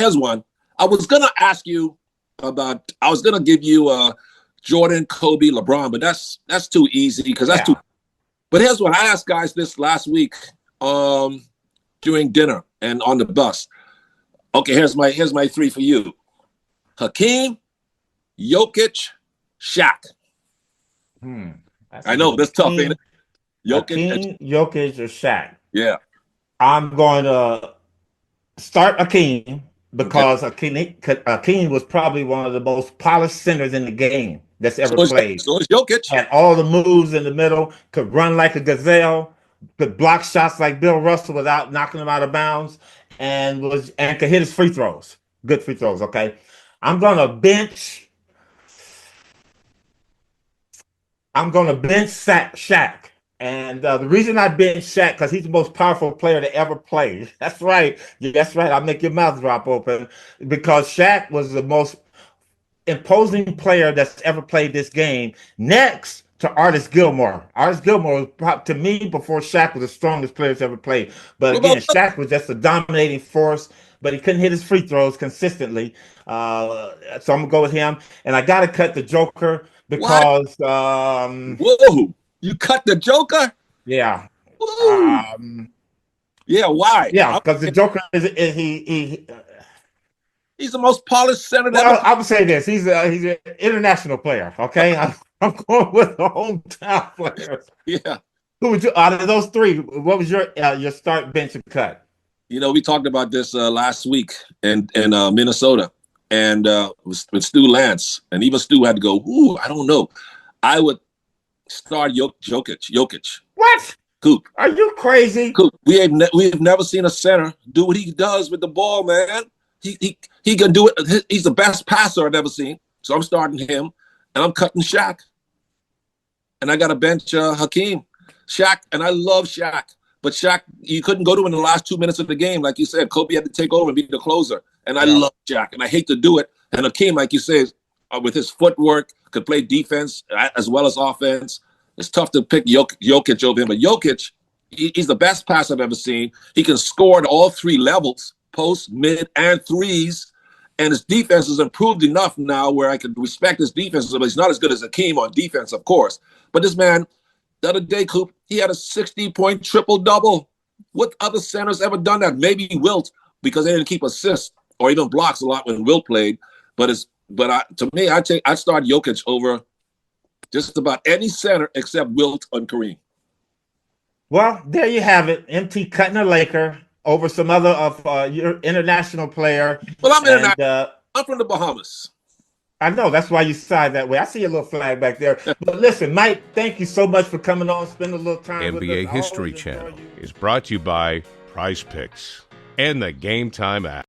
here's one. I was gonna ask you about. I was gonna give you Jordan, Kobe, LeBron, but that's too easy because that's too. But here's what I asked guys this last week during dinner and on the bus. Okay, here's my three for you: Hakeem, Jokic, Shaq. I know that's tough, ain't it? Hakeem, Jokic, or Shaq. Yeah. I'm going to start Hakeem because Hakeem was probably one of the most polished centers in the game that's ever played. So is Jokic. Had all the moves in the middle, could run like a gazelle, could block shots like Bill Russell without knocking them out of bounds, and could hit his free throws. Good free throws, okay? I'm going to bench Shaq. And the reason I bench Shaq, because he's the most powerful player to ever play. That's right. Yeah, that's right. I'll make your mouth drop open. Because Shaq was the most imposing player that's ever played this game. Next to Artis Gilmore. Artis Gilmore was, to me, before Shaq, was the strongest player that's ever played. But again, Shaq was just a dominating force, but he couldn't hit his free throws consistently. So I'm going to go with him. And I got to cut the Joker because... Whoa! You cut the Joker? Yeah. Yeah, why? Yeah, because the Joker he's the most polished center. Well, I would say this: he's an international player. Okay, I'm going with the hometown player. Yeah. Who would you out of those three? What was your start, bench, and cut? You know, we talked about this last week in Minnesota, and with Stu Lance, and even Stu had to go. Ooh, I don't know. I would start Jokic. What? Coop. Are you crazy? Coop. We've never seen a center do what he does with the ball, man. He can do it. He's the best passer I've ever seen. So I'm starting him, and I'm cutting Shaq. And I got to bench Hakeem. Shaq, and I love Shaq. But Shaq, you couldn't go to him in the last 2 minutes of the game. Like you said, Kobe had to take over and be the closer. And I love Shaq, and I hate to do it. And Hakeem, like you said, with his footwork, could play defense as well as offense. It's tough to pick Jokic over him, but Jokic, he's the best passer I've ever seen. He can score at all three levels, post, mid, and threes, and his defense has improved enough now where I can respect his defense. But he's not as good as Hakeem on defense, of course. But this man, the other day, Coop, he had a 60-point triple-double. What other centers ever done that? Maybe Wilt, because they didn't keep assists or even blocks a lot when Wilt played. To me, I'd start Jokic over just about any center except Wilt and Kareem. Well, there you have it. MT cutting a Laker over some other of your international player. Well, I'm international. I'm from the Bahamas. I know. That's why you side that way. I see a little flag back there. But listen, Mike, thank you so much for coming on, spending a little time with us. NBA History Channel is brought to you by Prize Picks and the Game Time app.